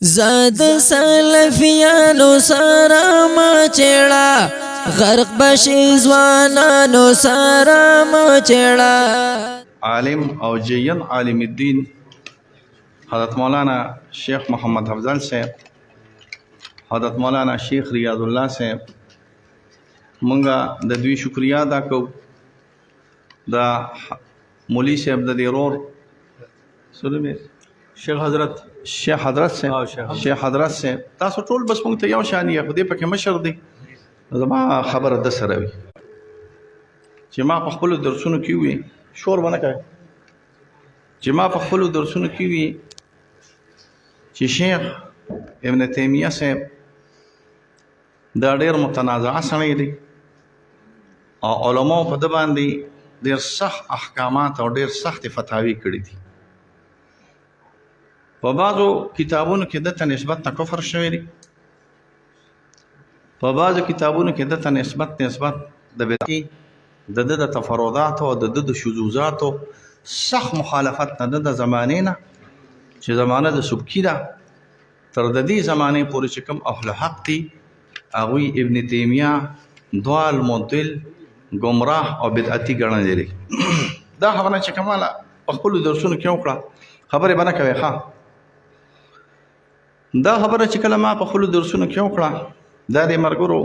زاد سلفیانو سارا ما چیڑا غرق بشی زوانانو سارا ما چیڑا. عالم او جین عالم الدین حضرت مولانا شیخ محمد افضل سے حضرت مولانا شیخ ریاض الله سے منګه د دوی شکریا ادا کو دا مولوی صاحب د ضرور سلام شیخ حضرت سے تاسو ټول بس مونږ ته یو شان یې خو دې پکې مشر دی زما خبره د سره وي چې ما په خپل درسونو کې وي شور ونه کوي چې ما په خپل درسونو کې وي چې شیخ ابن تیمیه صاحب دا ډېر متنازع سړی دی او علماء په د باندې ډېر سخت احکامات او ډېر سخت فتاوی کړي دي. په بعضو کتابونو کې دته نسبت ته کفر شوی دی، په بعضو کتابونو کې دته نسبت د بدعت د تفرودات او د شذوذات سخت مخالفت نه د زمانې نه چې زمانه د سبکی ده تر د دې زمانې پورې چې کوم اهل حق دي هغوی ابن تیمیه ضال مضل گمراه او بدعتي ګڼل دي. دا خبره چې کومه په خپل درسونو کې وکړه خبرې به نه کوي ښه دا خبره چې کله ما په خپل درسونو کې وکړه دا د مرګرو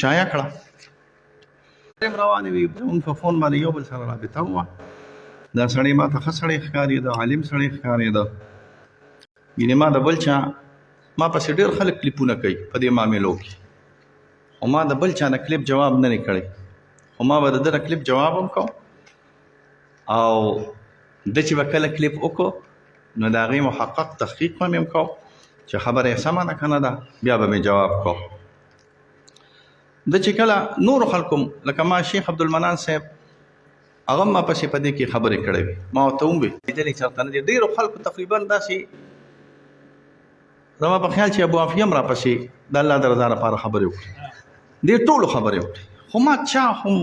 شایع کړه روانې وي موږ په فون باندې یو بل سره رابطه وه دا سړی ما ته ښه سړی ښکارېده عالم سړی ښکارېده ګینې ما د بل چا ما پسې ډېر خلک کلیپونه کوي په دې معاملو کې خو ما د بل چا نه کلیپ جواب نه دی کړی خو ما به د ده نه کلیپ جواب هم کوم او ده چې به کله کلیپ وکړو نو د هغې محقق تحقیق به مې هم کوم چې خبره یې سمه ده که نه ده بیا به مې جواب کوم. ده چې کله نورو خلکو لکه ما شیخ عبدالمنان صاحب هغه ما پسې په دې کې خبرې کړې وي ما ورته هم وي لیدلې چېرته نه دي ډېرو خلکو تقریبا داسې زما په خیال چې ابو عافیه هم راپسې د الله د رضا لپاره خبرې وکړي دې ټولو خبرې وکړي خو ما چا هم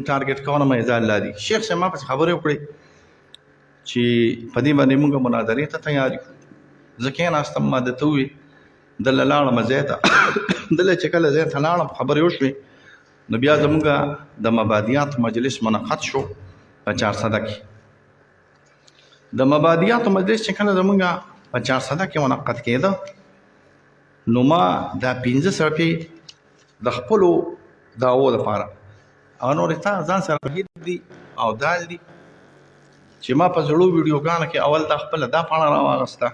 ټارګېټ کوونه مې ځا الله دي شیخ صاحب ما پسې خبرې وکړي چې په دې باندې موږ مناظرې ته تیار یو زه کېناستم ما درته ووي دله لاړم ځای ته دله چې کله ځای ته لاړم خبرې وشوې نو بیا زموږ د مبادیاتو مجلس منعقد شو په 400 کې د مبادیاتو مجلس چې کله زموږ په 400 کې منعقد کېده نو ما دا 15 روپۍ د خپلو دعوو لپاره او نورې تا ځان سره هیر دي او دال دي چې ما په زړو ویډیوګانو کې اول دا خپله دا پاڼه راواغسته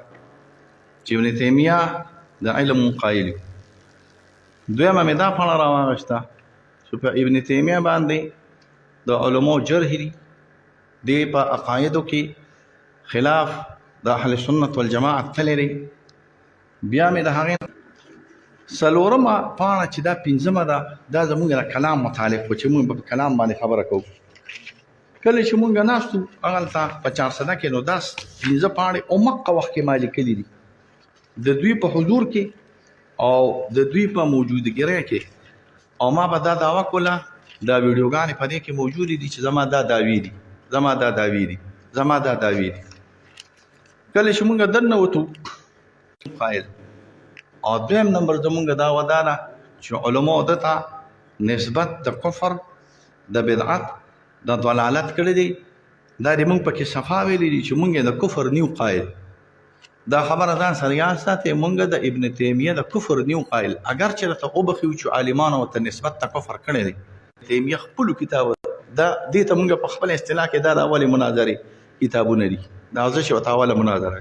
چې ابن تیمیه د علم قایل دویمه مې دا پاڼه راواغسته چې په ابن تیمیه باندې د علماء جرح دي دی په عقایدو کې خلاف د اهل سنت والجماعت تللی دی بیا مې د هغې څلورمه پاڼه چې دا پنځمه ده دا زموږ د کلام متعلق و چې موږ په کلام باندې خبره کوو کله چې موږ ناستو هغلته په 400 کې نو دا 15 پاڼې او مقه وخت کې ما لیکلي دي د دوی په حضور کې او د دوی په موجودګۍ کې او ما به دا دعوه کوله دا ویډیوګانې په دې کې موجودې دي چې زما دا دعوې دي زما دا دعوې دي کله چې موږ دننه وتو قایل او دویم نمبر زموږ دعوه دا ده چې علماء دته نسبت د کفر د بدعت د ضلالت کړی دی دا د موږ پکې صفا ویلی دي چې موږ د کفر نیو قایل دا خبره ځان سره یاد ساتئ موږ د ابن تیمیه د کفر نیو قایل اگر چېرته وبخیو چې عالمانو ورته نسبت ته کفر کړی دی تیمیه خپلو کتاب دا دې ته موږ په خپل اصطلاح کې دا د اولې مناظرې کتابونه دي دا ورزش ورته اوله مناظره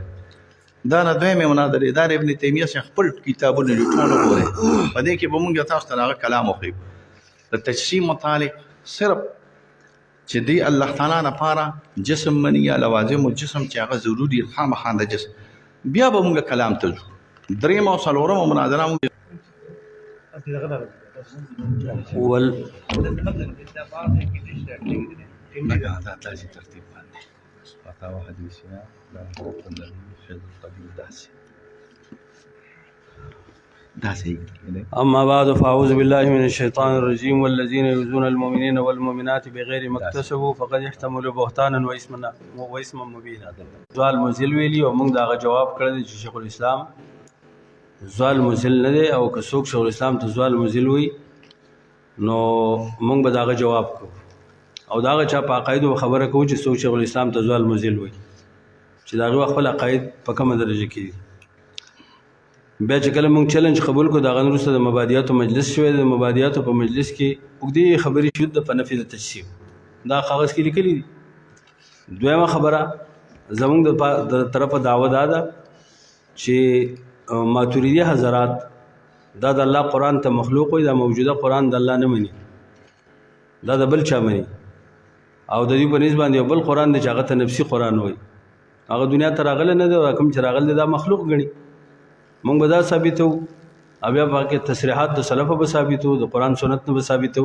دا نه دویمې مناظرې دا د ابن تیمیه څخه خپل کتابونه دي ټول وګورئ په دې کې به موږ تاسو ته هغه کلام وښیو د تجسیم متعلق صرف چې دی الله تعالی لپاره جسم مني یا لوازم الجسم چې هغه ضروري خامخا د جسم بیا به موږ کلام ته ځو درېیمه او څلورمه مناظره موږ دا تاسې ترتیب باندې فتاوا حدیثیه دا حکم النبي فیض القدیر داسې دا صحیح. أما بعد فأعوذ بالله من الشيطان الرجيم والذين يؤذون المؤمنين والمؤمنات بغير ما اكتسبوا فقد احتملوا بهتانا وإثما مبينا. زوال مزل ویلی او موږ داغه جواب کړی چې شیخ الاسلام زوال مزل نه دی او که څوک شیخ الاسلام ته زوال مزل وي نو موږ به داغه جواب کوو او داغه چا په عقایدو خبره کوو چې څوک شیخ الاسلام ته زوال مزل وي چې داغه خپل عقاید په کومه درجه کې دي. بیا چې کله موږ چیلنج قبول کو داغه وروسته د مبادیاتو مجلس شوی د مبادیاتو په مجلس کې اوږدې خبرې شوې د په نفي د تجسیم دا کاغذ کې لیکلي دي. دویمه خبره زمونږ د طرفه دعوه دا ده چې ماتوریدي حضرات دا د الله قرآن ته مخلوق وي دا موجوده قرآن د الله نه مني دا د بل چا مني او د دې په نسبت باندې یو بل قرآن دی چې هغه ته نفسي قرآن وایي هغه دنیا ته راغلی نه دی او کوم چې راغلی دی دا مخلوق ګڼي. موږ به دا ثابتو او بیا پاکې تصریحات د سلفو به ثابتو د قرآن سنت نه به ثابتو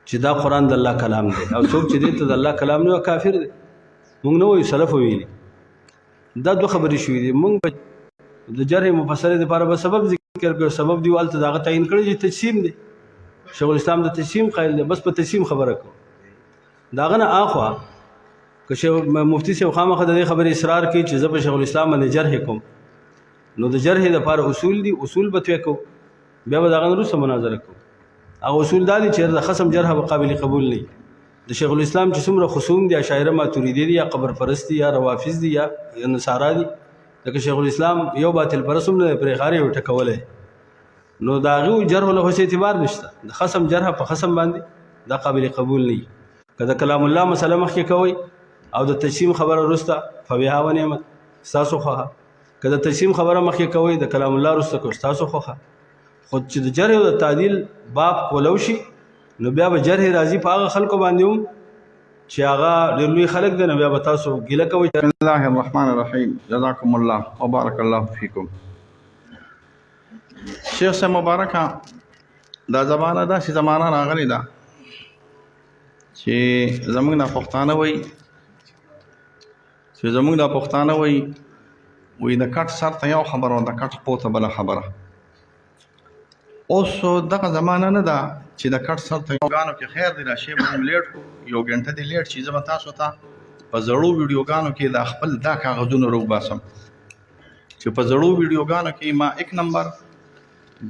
چې دا قرآن د الله کلام دی او څوک چې دی ته د الله کلام نه کافر دی. موږ نه وایو سلفو ویلي دا دوه خبرې شوې دي. موږ د جرح مفسرې لپاره به سبب ذکر کړو سبب دی والته دغه تعین کړی چې تجسیم دی شیخ الاسلام د تجسیم قائل دی بس په تجسیم خبره کوو. داغه نه اخوا که مفتی صاحب خامخا د دې خبرې اصرار کوي چې زه په شیخ الاسلام باندې جرح کوم نو د جرح لپاره اصول دي اصول به توی کوو بیا به دغه وروسته مناظره کوو. هغه اصول دا دي چې د خصم جرح به قابل قبول نه د شیخ الاسلام چې څومره خصوم دي اشاعره ماتوریدي دي یا قبر پرست دي یا روافض دي یا نصارا دي لکه شیخ الاسلام یو باطل پرستم نه پرې خاري وټکولې نو دا غو جرح له هیڅ اعتبار نشته. د خصم جرح په خصم باندې دا قابل قبول نه. کله کلام الله مسله مخکې کوي او د تجسیم خبره وروسته فبها ونعمت تاسو خو کله تجسیم خبره مخکې کوي د کلام الله وروسته کو تاسو خو خود چې د جرح او د تعدیل باب کولو شي نو بیا به جرح راځي په هغه خلکو باندې چې هغه ډېر لوی خلک دي نو بیا به تاسو ګیله کوئ. بسم الله الرحمن الرحیم جزاکم الله وبارک الله فیکم. شیخ صاحب مبارکه دا زمانه داسې زمانه راغلی ده چې زموږ نه پښتانه وایي چې زموږ د پښتانه وایي د کټ سر ته یو خبره او د کټ خپو ته بله خبره. اوس دغه زمانه نه ده چې د کټ سر ته ویډیوګانو کې خیر دی راشي به موږ لیټ کړو یو ګنټه دی لیټ چې زه به تاسو ته په زړو ویډیوګانو کې د خپل دا کاغذونه روباسم چې په زړو ویډیوګانو کې ما 1 نمبر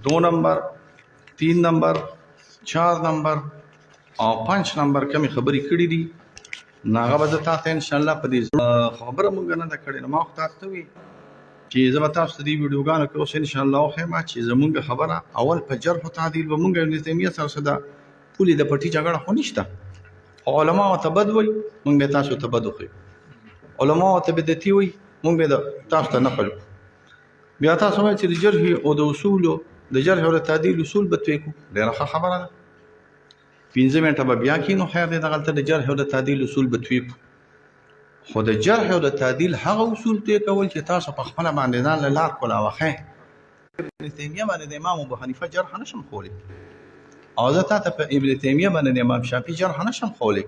2 نمبر 3 نمبر 4 نمبر او 5 نمبر کمی خبرې کړې دي ناغه به زه تاسو ته انشاءالله په دې خبره مونږ نه ده کړې نو ما خو تاسو ته وي چې زه به تاسو ته دې ویډیوګانو کې اوس انشاءالله وښیم چې زمونږ خبره اول په جرح و تعدیل به مونږ ابن تیمیه سره څه ده پولې د پټي جګړه خو نشته. علماو ته بد وایي مونږ به تاسو ته بد وښیو علماو ته بدعتي وایي مونږ به تاسو ته نقل بیا تاسو وایئ چې د جرح او د اصولو د جرح او د تعدیل اصول به توی کړو ډېره ښه خبره ده 15 منټه به بیا کینو خیر دی دغلته د جرح او د تعدیل اصول به توی کړو خو د جرح او د تعدیل هغه اصول توی کول چې تاسو په خپله باندې ځان له لار کولاوښئ. ابن تیمیه باندې د امام ابو حنیفه جرح نشم خولی او زه تا ته په ابن تیمیه باندې د امام شافعي جرح نشم خولی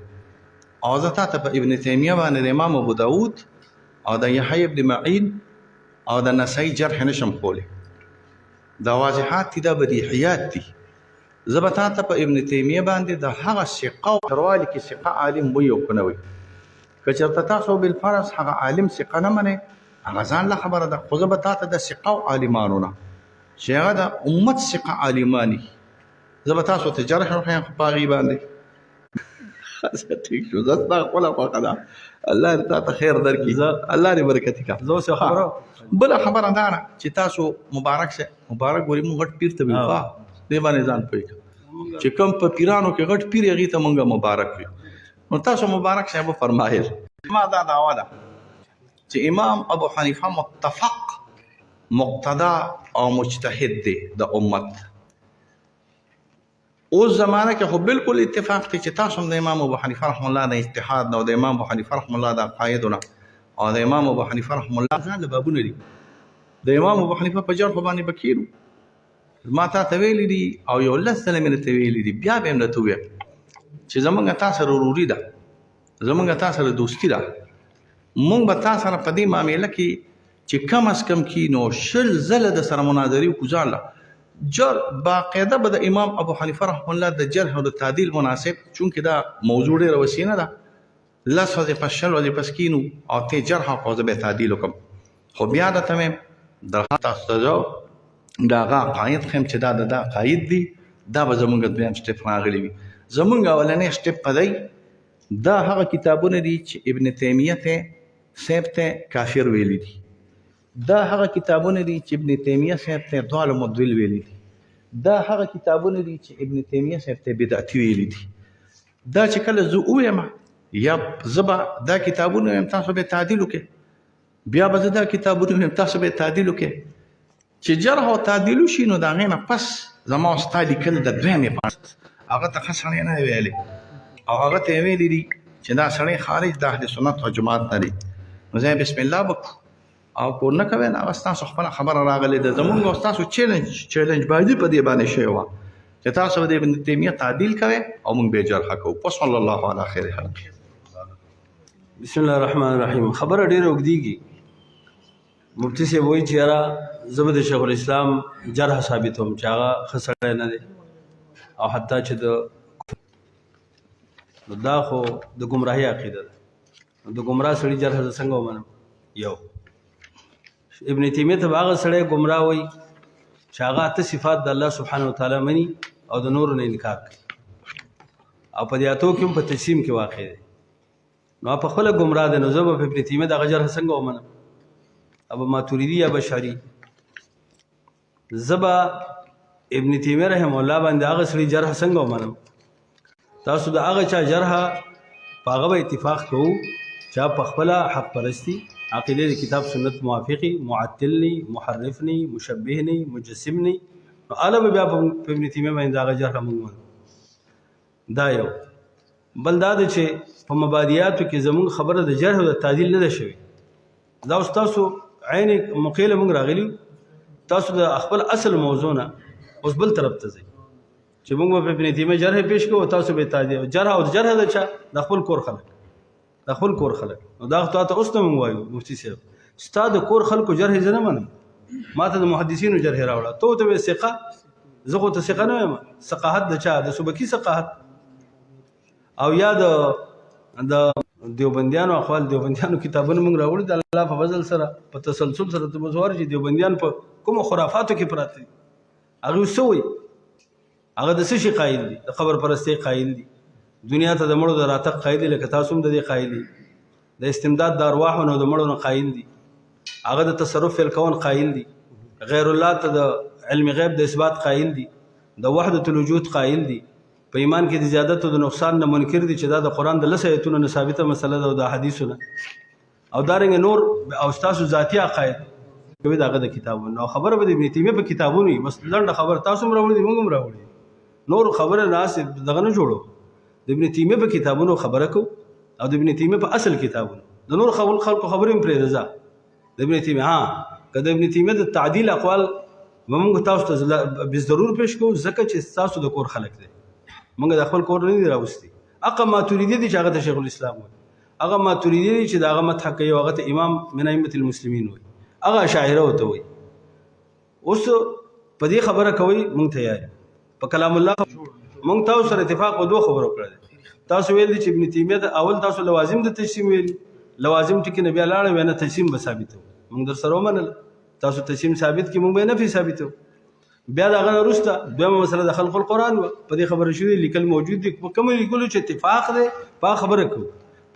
او زه تا ته په ابن تیمیه باندې د امام ابو داود او د یحیی ابن معین او د نسائی جرح نشم خولی. دا واضحات دي دا بدیهیات دي. زه به تا ته په ابن تیمیه باندې د هغه ثقه او تروالي کې ثقه عالم وي او که نه وي که چېرته تاسو بالفرض هغه عالم ثقه نه منئ هغه ځان له خبره ده خو زه به تا ته د ثقه او عالمانو نه چې هغه د امت ثقه عالمان وي زه به تاسو ته جرح وښیم په هغې باندې ټیک شو زه ستا خپله خوښه ده الله دې تا ته خیر درکړي الله دې برکتي کړه. بله خبره دا ده چې تاسو مبارک شه مبارک ګورې مونږ غټ پیر ته ویو دې باندې ځان پوه کړه چې کوم په پیرانو کې غټ پیر هغې ته مونږ مبارک وي نو تاسو مبارک صاحب فرمایل ما دا دعوه ده چې امام ابو حنیفه متفق مقتدا او مجتهد دی د امت. اوس زمانه کې خو بالکل اتفاق دی چې تاسو هم د امام ابو حنیفه رحم الله د اجتهاد نه او د امام ابو حنیفه رحم الله د عقایدو نه او د امام ابو حنیفه رحم الله ځان له بابونه دي د امام ابو حنیفه په جرح باندې بکیرو ما تا ته ویلي دي او یو لس ځله مې درته ویلي دي بیا به یې درته ووایم چې زمونږ تا سره وروري ده زمونږ تا سره دوستي ده مونږ به تا سره په دې معامله کې چې کم از کم کی نو شل زله د سره مناظرې وکړو ځاله جر باقاعده به د امام ابو حنیفه رحمه الله د جرح او د تعدیل مناسب چونکې دا موضوع ډېره وسیع نه ده لس ورځې پس شل ورځې پس کینو او ته جرح او زه به تعدیل وکړم خو بیا درته مې درخواست تاسو ته زه د هغه عقاید ښیم چې دا د دا عقاید دي دا به زمونږ دویم سټپ راغلی وي زمونږ اولنی سټپ په دی دا هغه کتابونه دي چې ابن تیمیه ته صاحب ته کافر ویلی دي دا هغه کتابونه دي چې ابن تیمیه صاحب ته ضال مضل ویلي دي دا هغه کتابونه دي چې ابن تیمیه صاحب ته بدعتي ویلي دي دا چې کله زه ووایم یا زه به دا کتابونه ویم تاسو به تعدیل وکړئ بیا به زه دا کتابونه ویم تاسو به تعدیل وکړئ چې جرح او تعدیل وشي نو د هغې نه پس زما او ستا لیکل د دویمې پاڼې هغه ته ښه سړی نه ویلی او هغه ته یې ویلي دي چې دا سړی خارج د اهل سنت او جماعت نه دی نو زه بسم الله وکړو او کو نه کوي نه تاسو خپل خبره راغلی ده زمونږ او تاسو چیلنج باندې په دې باندې شوی وه چې تاسو به د ابن تیمیه تعدیل کوئ او موږ به جرح کوو وصلی الله علی خیر خلق بسم الله الرحمن الرحیم خبره ډیره اوږدیږي مفتی صاحب وایي چې یاره زه به د شیخ الاسلام جرح ثابتوم چې هغه ښه سړی نه دی او حتی چې نو دا خو د ګمراهۍ عقیده ده د ګمراه سړي جرح زه څنګه ومنم یو ابن تیمیه ته هغه سړی ګمراه وایي چې هغه اته صفات د الله سبحانه وتعالی مني او د نورو نه انکار کوي او په دې اتو کې هم په تقسیم کې واقع دی نو په خپله ګمراه دی نو زه به په ابن تیمیه دغه جرح څنګه ومنم ابو ماتوریدي یا بشري زه به ابن تیمیه رحمه الله باندې هغه سړي جرح څنګه ومنم تاسو د هغه چا جرح په هغه به اتفاق کوو چې په خپله حق پرستی عقیده د کتاب سنت موافقي معطل نی محرف نی مشبه نی مجسم نی نو اله بیا په ابن تیمیه باندې هغه جرح موږ دا یو بل دا دی چې په مبادیاتو کې زموږ خبره د جرح او د تعدیل نه ده شوې دا اوس تاسو عین مقیله موږ راغلي تاسو د خپل اصل موضوع نه اوس بل طرف ته ځئ چې موږ په ابن تیمیه جرح پیش کوو تاسو به تعدیل جرح او جرح د چا د خپل کور خلک د خپل کور خلک نو دا ته اوس ته موږ وایو مفتي صاحب ستا د کور خلکو جرح زه نه منم ما ته د محدثینو جرح راوړه ته به ثقه زه خو ته ثقه نه یم ثقاحت د چا د سبکي ثقاحت او یا د دیوبندیانو اخوال دیوبندیانو کتابونه موږ راوړي د الله په فضل سره په تسلسل سره ته مزور چې دیوبندیان په کوم خرافاتو کې پراته دي هغه وسوي هغه د څه شي قایل دي د خبر پرستی قایل دي دنیا ته د مړو د راتګ قایل دي لکه تاسو هم د دې قایل دي د استمداد د ارواحو نو د مړو نه قایل دي هغه د تصرف فی الکون قایل دي غیر الله ته د علم غیب د اثبات قایل دي د وحدت الوجود قایل دي په ایمان کې د زیادت او د نقصان نه منکر دي چې دا د قران د لسه ایتونو نه ثابته مسله ده او د حدیثونه او دارنګ نور او تاسو ذاتی عقاید کوي داغه د کتابونو او خبره به د ابن تیمیه په کتابونو بس لنډه خبر تاسو هم راوړي موږ هم راوړي نور خبره ناس دغه نه جوړو د ابن تیمیه په کتابونو خبره کو او د ابن تیمیه په اصل کتابونو د نور خلکو خبرې هم پرې رضا د ابن تیمیه ها کله ابن تیمیه د تعدیل اقوال موږ تاسو ته به ضرور پیش کوو ځکه چې تاسو د کور خلک دي موږ د خپل کور نه دی راوستي هغه ماتوریدي دي چې هغه ته شیخ الاسلام وایي هغه ماتوریدي دي چې دغه مدح کوي هغه ته امام من ائمه المسلمین وایي هغه اشاعره وته وایي اوس په دې خبره کوي موږ تیار په کلام الله موږ تاسو سره اتفاق په دوه خبرو کړل تاسو ویل دي چې ابن تیمیه د اول تاسو لوازم د تجسیم ویل لوازم ټکی نه بیا لاړ وینه تجسیم به ثابتو موږ در سره ومنل تاسو تجسیم ثابت کی موږ به نفي ثابتو بیا دا غن وروسته دویمه مسله د خلق القرآن په دې خبره شوې لیکل موجود دي په کوم لیکلو چې اتفاق دی په خبره کو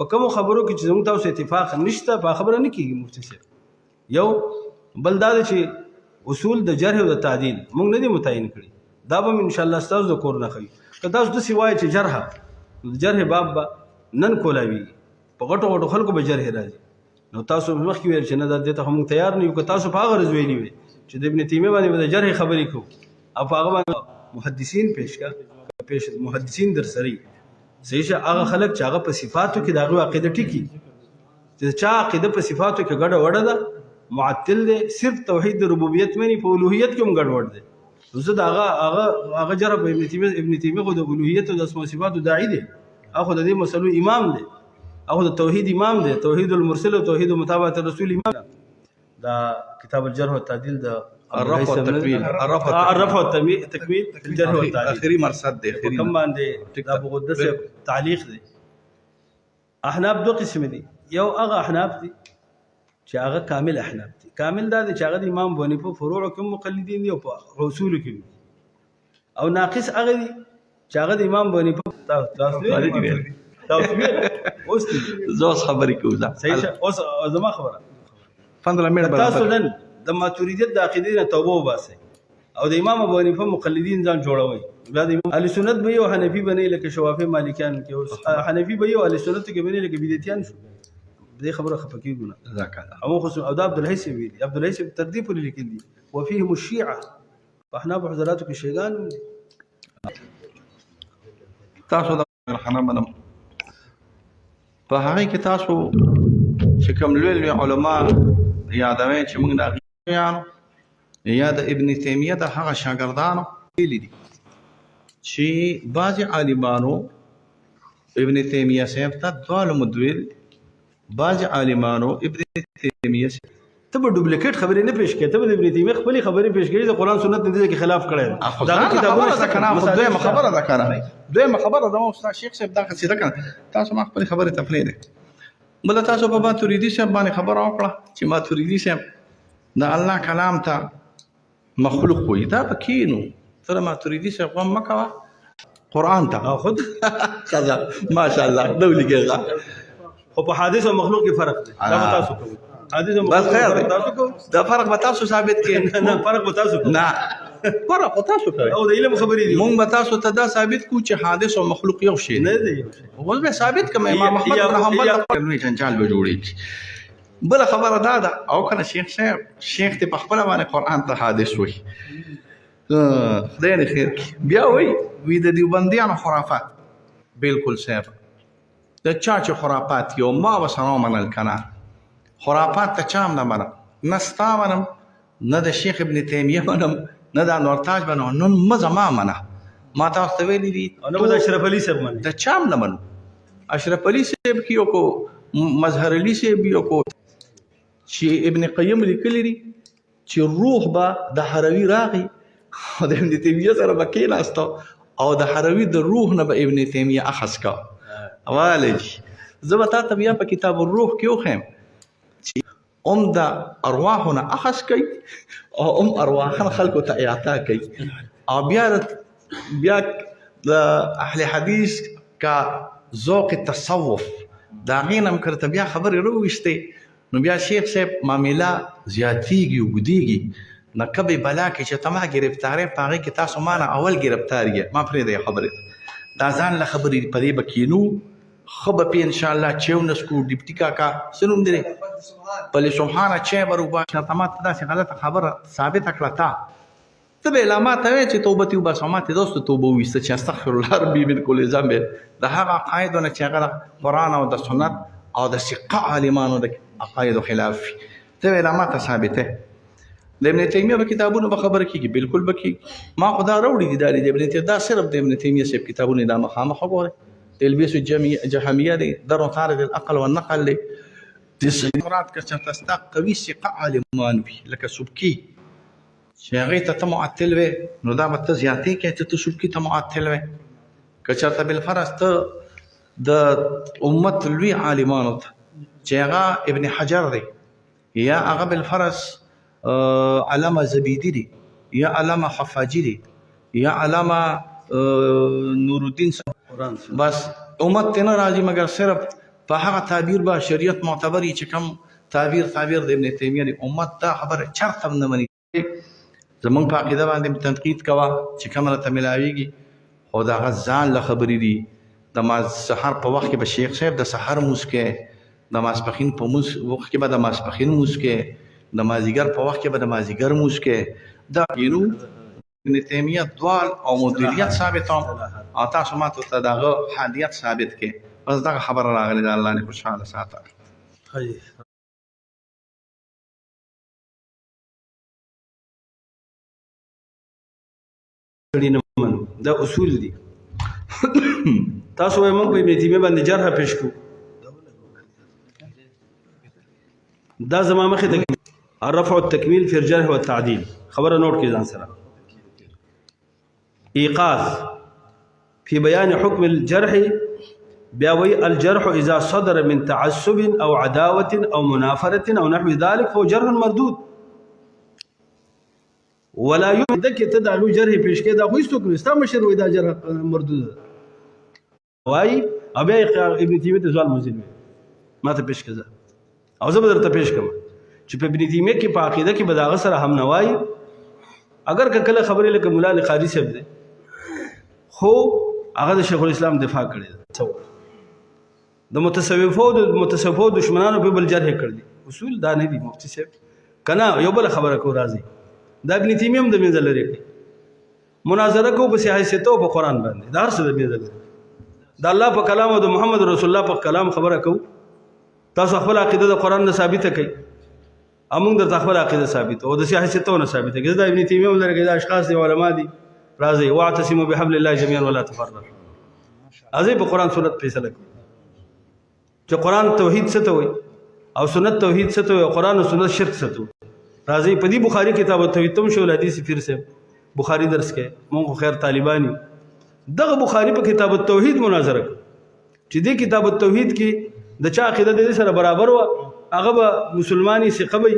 په کوم خبرو کې چې زموږ تاسو اتفاق نشته په خبره نه کیږي مفتي صاحب یو بل دا چې اصول د جرح او د تعدیل موږ نه دي متعین کړی دا به ان شاء الله تاسو د کور نه خي که تاسو د سوای چې جرح باب نن کولاوي په غټو خلکو به جرح راځي نو تاسو مخکې ویل چې نه د دې ته هم تیار نه یو که تاسو په هغه ورځ ویلي وي چې د ابن تیمیه باندې د جرح خبرې کو او هغه باندې محدثین پیش محدثین در سره صحیح هغه خلک چې هغه په صفاتو کې دغه عقیده ټکی چې چا عقیده په صفاتو کې ګډه وډه ده معطل دی صرف توحید ربوبیت مې نه په اولوهیت کې هم ګډ وډ دی زه هغه جرح په ابن تیمیه خو د اولوهیت او د اسماء صفات داعی دی اخو د دې مسلو امام دی اخو د توحید امام دی توحید المرسل او توحید متابعت الرسول امام دا کتاب الجرح والتعديل دا الرفع والتكميل الرفع والتكميل في الجرح والتعديل اخري مرصد دی كم باندې دا بغدس تعلیق دی. احناف دو قسم دي، یو هغه احناف دي چې هغه کامل احناف دي. کامل دا چې هغه د امام ابو حنیفه فروع کوم مقلدین دي او په اصول کې، او ناقص هغه دي چې هغه د امام ابو حنیفه تاسو اوس زوس خبرې کوزه صحیح. اوس زما خبره فندله مې تاسو نن د ماتوریدیت د عقیدې نه توبه وباسئ او د امام ابو حنیفه مقلدین ځان جوړوي. بیا د اهل سنت به یو حنفي بنئ لکه شوافی مالکیان کې، اوس حنفي به یو اهل سنت کې بنئ لکه بدعتیان شو. دې خبره خفقېږو نه جزاک الله. او خصوصا او د عبدالحی ویلي، عبدالحی تردید ولې لیکل دي وفيهم الشيعه، په احناف حضراتو کې شیعان هم دي. تاسو د خانه منم په هغه کې تاسو چې کوم لوی علما یادوي چې موږ د غیانو یا د ابن تیمیه د هغه شاګردانو ویلي دي چې بعض عالمانو ابن تیمیه صاحب ته دوه مدویل، بعض عالمانو ابن تیمیه ته به ډوپلیکیټ خبرې نه پیش کړې، ته به د ابن تیمیه خپلې خبرې پیش کړې، د قرآن سنت نه دې کې خلاف کړی. دا کتابونه څه کنه دویمه خبره ده کنه، دویمه خبره ده استاد شیخ صاحب دا څه ده کنه. تاسو ما خپلې خبرې تفریح ده بل تاسو په ماتوریدي صاحب باندې خبره وکړه چې ماتوریدي صاحب د الله کلام ته مخلوق وي، دا پکې نو تر ماتوریدي صاحب هم مکوا قرآن ته خود قضا ماشاء الله دولي کې خو په حادث او مخلوق کې فرق دی. دا به تاسو کوئ حادث او بس خیر دی، تاسو کوئ دا فرق به تاسو ثابت کړئ. نه فرق به تاسو کوئ، نه فرق به تاسو کوئ او د علم خبرې دي. مونږ به تاسو ته دا ثابت کوو چې حادث او مخلوق یو شی نه دی. دی اوس به ثابت کوم امام احمد بن حنبل لوی جنجال به جوړیږي. بل خبره دا ده او کنه شیخ صاحب شیخ ته په خپل باندې قرآن ته حادث وایي. خدای نه خیر بیا وی د دیوبندیانو خرافات بالکل صاحب د چا چې خرافات یو ما وسره منل کنه خرافات ته چام نه منم، نه ستا منم، نه د شیخ ابن تیمیه منم، نه د نورتاج منم، نن مزه ما منه. ما تاسو ته ویلي دي نو د اشرف علي صاحب منه د چام نه منو. اشرف علي صاحب کې یو کو مظهر علي صاحب یو کو چې ابن قیم لیکلی دي چې روح به د حروي راغی او د ابن تیمیه سره به کېناستو او د حروي د روح نه به ابن تیمیه اخذ کا. والج زه به تا ته بیا په کتاب الروح کې وښیم چې د ارواحونه اخذ کوي او ارواحن خلکو ته اعطا کوي او بیا د اهل حدیث کا ذوق التصوف دا غین هم کرته بیا خبرې راوویستې نو بیا شیخ صاحب معامله زیاتېږي اوږدېږي نقبې بلا کې چې ته ما ګرفتارې په هغې کې تاسو ما نه اول ګرفتار یې ما پرېږدئ خبرې دا ځان له خبرې په دې به کینو ښه به پې انشاءالله چیو نسکو ډیپټي کاکا څه نوم دی پلې سبحانه چای به روباسي ته ما ته داسې غلطه خبره ثابته کړه ته به لا ما ته وایې چې توبه دې وباسه ما ته دوست توبه وویسته چې استغفر الله ربي من کل ذنب د هغه عقایدو نه چې هغه د قرآن او د سنت او د ثقه عالمانو د عقایدو خلاف وي ته به لا ما ته ثابته د ابن تیمیه په کتابونو به خبره کېږي بالکل به کېږي ما خو دا راوړي دي دا د ابن تیمیه دا صرف د ابن تیمیه صاحب کتابونه دا مخامخ وګورئ تلبیس الجهمیه دی در طارد العقل والنقل دی مراد که چېرته ستا قوي ثقه عالمان وي لکه سبکي چې هغې ته ته معطل وې نو دا به ته زیاتې کوې چې ته سبکي ته معطل وې که چېرته بالفرض ته د امت لوی عالمانو ته چې هغه ابن حجر دی یا هغه بالفرض علامه زبیدی دی یا علامه خفاجی دی یا علامه نور الدین بس امت ته نه راځي مګر صرف په هغه تعبیر به شریعت معتبري چې کوم تعبیر د ابن تیمیه دی امت دا خبره چرته هم نه مني زمونږ په عقیده باندې تنقید کوه چې کومه راته ملاویږي خو د هغه ځان له خبرې دي د سحر په وخت کې به شیخ صاحب د سحر مونځ کې د ماسپښین په وخت کې به د ماسپښین مونځ کې د مازدیګر په وخت کې به د مازدیګر مونځ کې دا ابن تیمیه دوال او مدیریت ثابت هم او تاسو ما ته د هغه حادیت ثابت کې بس دغه خبره راغلې ده الله دې خوشحاله ساته. دا اصول دي تاسو موږ په ابن تیمیه باندې جرح پیش کو دا زما مخې ته الرفع التكميل في الجرح والتعديل خبر نوٹ کی ځان سره ايقاظ في بيان حكم الجرح بيوي الجرح اذا صدر من تعصب او عداوه او منافره او نحو ذلك فهو جرح مردود ولا يمدك تدعو جرح پیش کې دا خو هیڅ څوک نشته مشر وې دا جرح مردود وای ابي ابن تيميه سوال موجود ما ته پیش کړه او زه به درته پیش کوم چې په ابن تیمیه کې په عقیده کې بداغه سره هم نوای اگر کله خبرې لکه مولا قاری صاحب دی خو هغه د شیخ الاسلام دفاع کړی د متصوفو دشمنانو په بل جرح کړ دي اصول دا نه دي مفتی صاحب کنا یو بل خبره کو راځي دا ابن تیمیه هم د منځ لري مناظره کو په سیاستو په قران باندې دا څه د منځ لري دا الله په کلام او د محمد رسول الله په کلام خبره کو تاسو خپل عقیده د قران نه ثابته کړئ امون د خپل عقیده ثابت او د سیاستو نه ثابته کړئ دا ابن تیمیه هم لري دا اشخاص دي علما دي راځي واعتصموا بحبل الله جميعا ولا تفرقوا ازي په قران سنت فیصله کو چې قران توحید څه ته وي او سنت توحید څه ته وي او قران او سنت شرک څه ته راځي په دې بخاری کتاب التوحید تم شول حدیث پیر سے بخاری درس کې مونږ خیر طالبانی دغه بخاری په کتاب التوحید مناظره چې دې کتاب التوحید کې د چا عقیده د سره برابر و هغه به مسلمانی ثقبي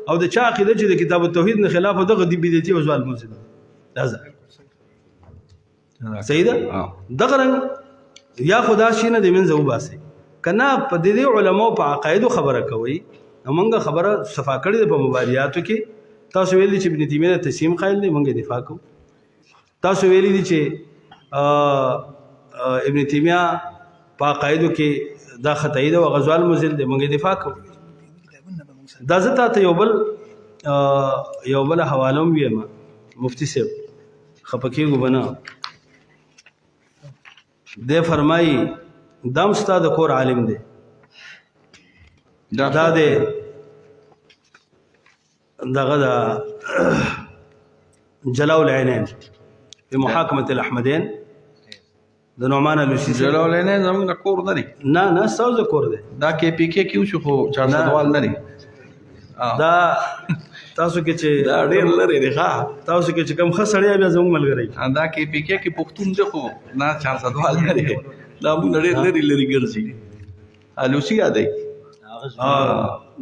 او د چا عقیده چې د کتاب التوحید نه خلاف دغه دی بدعتي او ظالم مسجد لازم صحیح ده دغه رنګ یا خدا شینه د منځ وباسي کنا په دې علماء په عقاید خبره کوي موږ خبره صفا کړی په مباریاتو کې تاسو ویلي چې ابن تیمیه تسلیم قائل دی موږ دفاع کوو تاسو ویلي دي چې ابن تیمیه په عقایدو کې دا خطای ده او غزوال مزل دی موږ دفاع کوو دا زته ته یو بل حواله ویم مفتی صاحب خپکیږي بنا ده فرمایي دم استاد کور عالم دی دا دی دغه جلاء العينين في محاكمه الاحمدين د نعمان الوسی جلاء العينين زموږ کور نه نه ساوز کور دی دا کې پی کې کیو شو خو 400 وال نه دا تاسو کې چې دا ډېر لري دی ښا تاسو کې چې کم خسړیا بیا زموږ ملګری دا کې پی کې پښتون دی خو نه 400 وال نه دی دا موږ ډېر لري ګرځي الوسی دی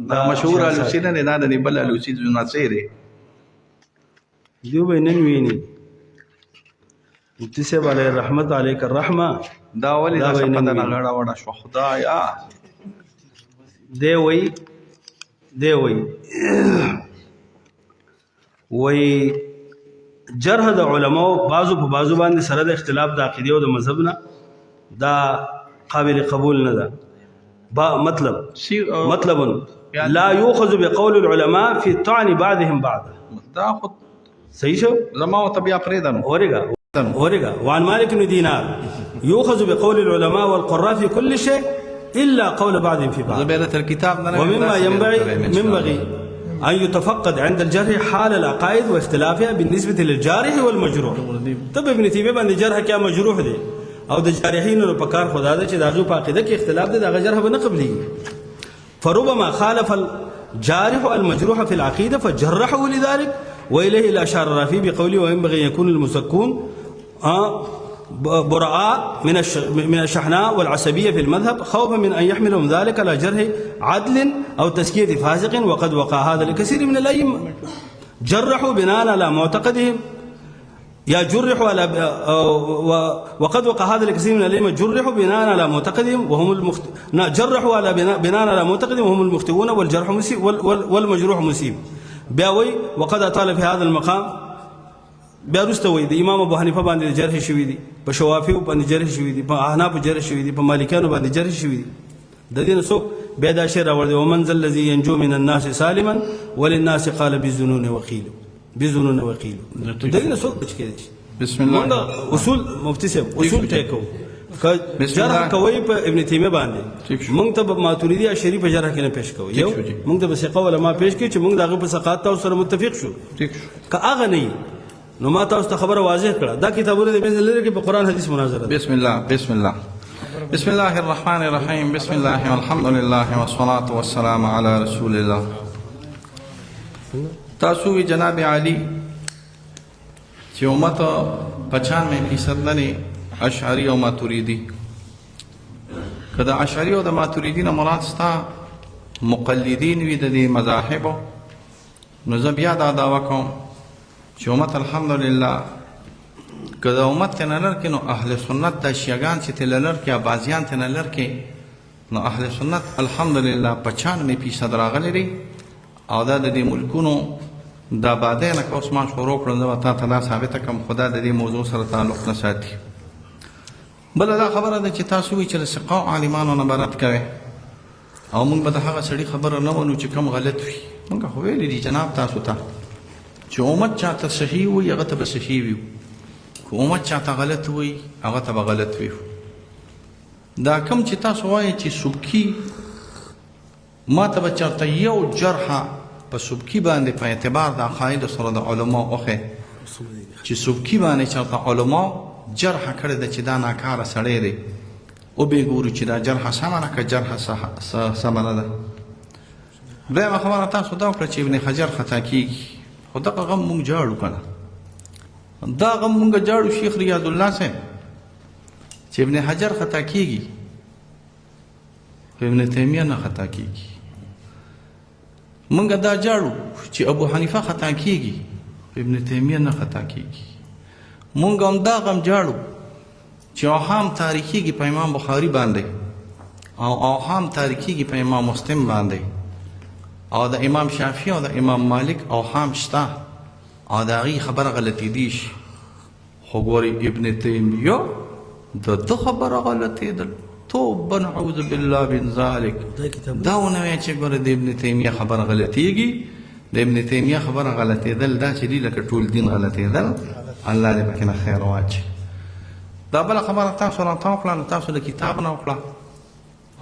دا مشهور الوسی نه نه د بل الوسی جنا سره دیو به نن ویني مفتی صاحب علیه رحمت علیک الرحمه دا ولې دا څه پته نه غړا وړا شو خدایا دی وی جرح د علماء بعضو په بعضو باندې سره د اختلاف د عقیده او د مذهب نه دا قابل قبول نه ده مطلب لا يؤخذ بقول العلماء في طعن بعضهم بعضا دا خود صحیح شو زما او طبيعه پریدم اوريغا وعن مالك بن دينار يؤخذ بقول العلماء والقراء في كل شيء الا قول بعضهم في بعض زبيله الكتاب ومما ينبغي أن يتفقد عند الجرح حال العقائد واختلافها بالنسبة للجارح والمجروح طب ابن تيمية باندې جرح کیا مجروح دی او د جارحینو په کار خدا ده چې داغه په عقیده کې اختلاف دی داغه جرح به نه قبلي فربما خالف الجارح المجروح في العقيدة فجرحه لذلك وإليه الأشار الرافي بقوله وينبغي أن يكون المسكون براء من الشحناء والعصبية في المذهب خوفا من أن يحملهم ذلك على جرح عدل أو تزكية فاسق وقد وقع هذا لكثير من الأئمة جرحوا بناء على معتقدهم جرحوا على وقد وقع هذا لكثير من الأئمة جرحوا بناء على معتقدهم وهم جرحوا على بناء على معتقدهم وهم المخطئون والجرح مسيب والمجروح مسيب بياوي وقد أطال في هذا المقام بیا وروسته وایي د امام ابو حنیفه باندې جرح شوي دي په شوافیو باندې جرح شوي دي په احنافو جرح شوي دي په مالکیانو باندې جرح شوي دي د دې نه څوک بیا دا شعر راوړی ومن ذا الذي ينجو من الناس سالما وللناس قال بالظنون وقيل د دې نه څوک بچ کېدی بسم الله اصول مفتی صاحب اصول ته کو جرح کوي په ابن تیمیه باندې موږ ته ماتوریدی اشعری په جرح کې نه پیش کوو یو موږ ته بس قول ما پیش کړي چې موږ دغه په سقاط او سره متفق شو که هغه نه نو ما تاسو ته خبره واضح کړه دا کتابونه د بین لري کې په قران حدیث مناظره بسم الله الرحمن الرحيم بسم الله والحمد لله والصلاة والسلام على رسول الله تاسو وی جناب عالی چې امت 95% نه اشعری او ماتوریدی کدا اشعری او د ماتوریدی نه مراد ستا مقلدین وي د دې مذاهبو نو زه بیا دا دعوه کوم چې امت الحمدلله کدا امت ته نه لرکې نو اهل سنت د شیعاګان چې ته لرکې اباضیان ته نه لرکې نو اهل سنت الحمدلله 95% راغلي دي او دا د دې ملکونو د آبادۍ نه که اوس ما شروع کړم زه به تا ته دا ثابته کړم خو دا د دې موضوع سره تعلق نه ساتي بله دا خبره ده چې تاسو وایي چې د ثقاو عالمانو نه به رد کوئ او موږ به د هغه سړي خبره نه منو چې کم غلط وي موږ خو ویلي دي جناب تاسو ته چې امت چاته صحیح وي هغه ته به صحیح وي که امت چاته غلط وي هغه ته به غلط وي دا کم چې تاسو وایئ چې سبکي ما ته به چېرته یو جرحه په سبکي باندې په اعتبار د عقایدو سره د علماو وښی چې سبکي باندې چېرته علماو جرحه کړې ده چې دا ناکاره سړی دی وبې ګورو چې دا جرحه سمه ده که جرحه سمه نه ده دویمه خبره تاسو دا وکړه چې ابن حجر خطا کېږي خو دغه غم مونږ جاړو که نه دا غم مونږ جاړو شیخ ریاض الله صاحب چې ابن حجر خطا کېږي خو ابن تیمیه نه خطا کېږي مونږ دا جاړو چې ابو حنیفه خطا کېږي خو ابن تیمیه نه خطا کېږي مونږ هم دا غم جاړو چې اوهام تاریخیږي په امام بخاري باندې او اوهام تاریخیږي په امام مسلم باندې او د امام شافعي او د امام مالک اوهام شته او د هغې خبره غلطېدی شي خو ګورې ابن تیمیه د ده خبره غلطېدل توبه نعوذ بالله من ذلک دا ونه وایه چې ګوره د ابن تیمیه خبره غلطېږي د ابن تیمیه خبره غلطېدل دا چې دي لکه ټول دین غلطېدل الله دې پکې نه خیر واچي دا بله خبره تاسو راته وکړه نو تاسو د کتاب نه وکړه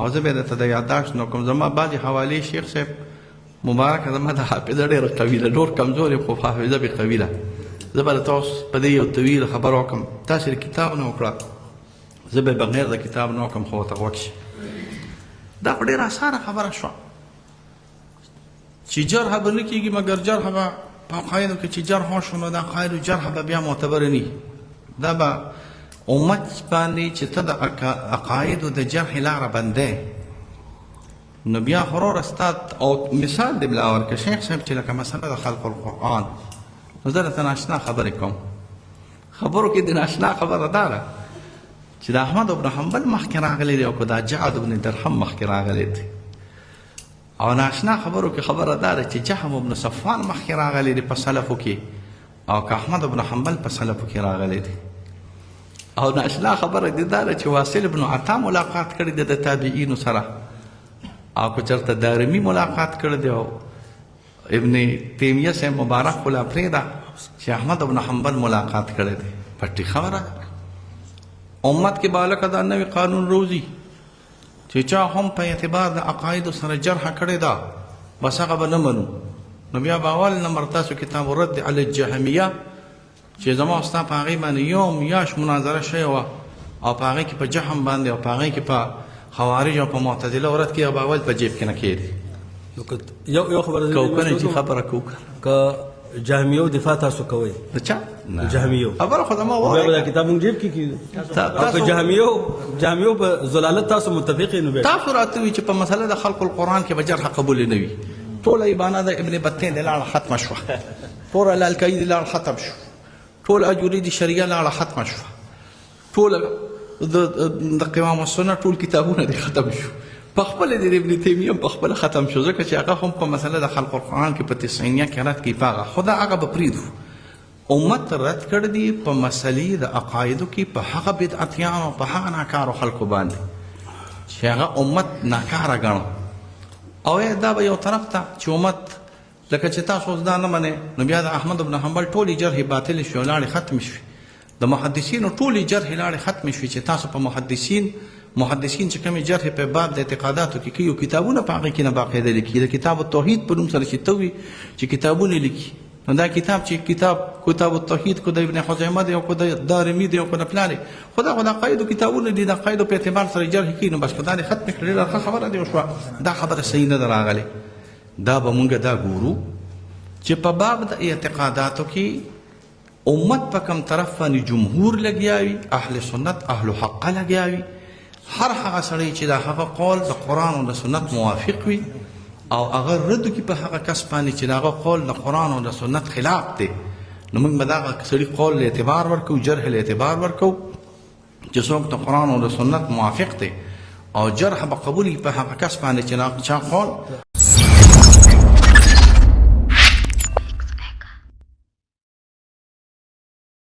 او زه به درته د یادداشت نه کوم زما بعضې حوالې شیخ صاحب مبارکه زما د حافظه ډېره قوي ده ډېر کمزورې خو حافظه مې قوي ده زه به درته اوس په دې یو طویل خبره وکړم تاسې د کتاب نه وکړه زه به بغیر د کتاب نه وکړم خو ورته غوږ شي دا خو ډېره اسانه خبره شوه چې جرحه به نه کېږي مګر جرحه به په عقایدو کې چې جرح وشو نو د عقایدو جرحه به بیا معتبره نه دا به امت باندې چې ته د عقایدو د جرح لاره بندی نو بیا خو وروره ستا او مثال دې بلا ورکړه شیخ صاحب چې لکه مسله د خلق القرآن نو زه درته ناشنا خبرې کوم خبرو کې د ناشنا خبره دا ده چې د احمد بن حنبل مخکې راغلی دی او که د جعد بن درهم مخکې راغلی دی او ناشنا خبرو کې خبره دا ده چې جهم بن صفوان مخکې راغلی دی په سلفو کې او که احمد بن حنبل په سلفو کې راغلی دی او ناشنا خبره دې دا ده چې واصل بن عطا ملاقات کړی دی د تابعینو سره او که چېرته دارمي ملاقات کړی دی او ابن تیمیه صاحب مبارک خو لا پرېږده چې احمد بن حنبل ملاقات کړی دی پټې خبره ده امت کې بالکه دا نوی قانون روزي چې چا هم په اعتبار د عقایدو سره جرحه کړې ده بس هغه به نه منو نو بیا به اول نمبر تاسو کتاب رد علی الجهمیه چې زما او ستا په هغې باندې یو میاشت مناظره شوې وه او په هغې کې په جهم باندې او په هغې کې په خوارج او په معتزله ورد کې به اول په جیب کې نه کېدي یو خبره کوکنه چې خبره کوو که جهمیو دفاع تاسو کوئ د چا جهمیو خبره خو زما بیا به دا کتاب مونږ جیب کې کېږي او که جهمیو په ضلالت تاسو متفق یې نو بیا تاسو راته وایي چې په مسله د خلق القرآن کې به جرحه قبول نه وي ټوله ایبانه د ابن بطین د لاړه ختمه شوه ټوله لالکایي د لاړه ختم شو ټول اجوري د شریعه لاړه ختمه شوه ټول د قوام السنه ټول کتابونه دې ختم شو په خپله د ابن تیمیه په خپله ختم شو ځکه چې هغه هم په مسله د خلق القرآن کې په 90 کې رد کوي په هغه خو دا هغه به پرېږدو امت رد کړی دي په مسلې د عقایدو کې په هغه بدعتیانو په هغه ناکارو خلکو باندې چې هغه امت ناکاره ګڼو او دا به یو طرف ته چې امت لکه چې تاسو اوس دا نه منې نو بیا د احمد بن حنبل ټولې جرحې باطلې شوې لاړې ختمې شوې د محدثینو ټولې جرحې لاړې ختمې شوې چې تاسو په محدثین چې کومې جرحې په باب د اعتقاداتو کې کوي کتابونه په هغې کې نه باقاعده لیکي د کتاب التوحید په نوم سره چې ته وي چې کتابونه لیکي نو دا کتاب چې کتاب التوحید کو د ابن خزیمه دی او کو د دارمي دی او کو د پلان خو دا عقایدو کتابونه دي د عقایدو په اعتبار سره جرح کوي نو بس که دا دې ختمې کړې ډېره ښه خبره دی وشوه دا خبره صحیح نه ده راغلې دا به مونږ دا ګورو چې په باب د اعتقاداتو کې امت په کوم طرف باندې جمهور لګیاوي، اهل سنت اهل حق لګیاوي، هر هغه سړی چې دا هغه قول د قرآن او د سنت موافق وي او هغه رد کړي په هغه کس باندې چې هغه قول د قرآن او د سنت خلاف دی، نو موږ به دغه سړي قول له اعتبار ورکو، جرح له اعتبار ورکو چې څوک د قرآن او د سنت موافق دی، او جرح به قبول په هغه کس باندې چې هغه چا قول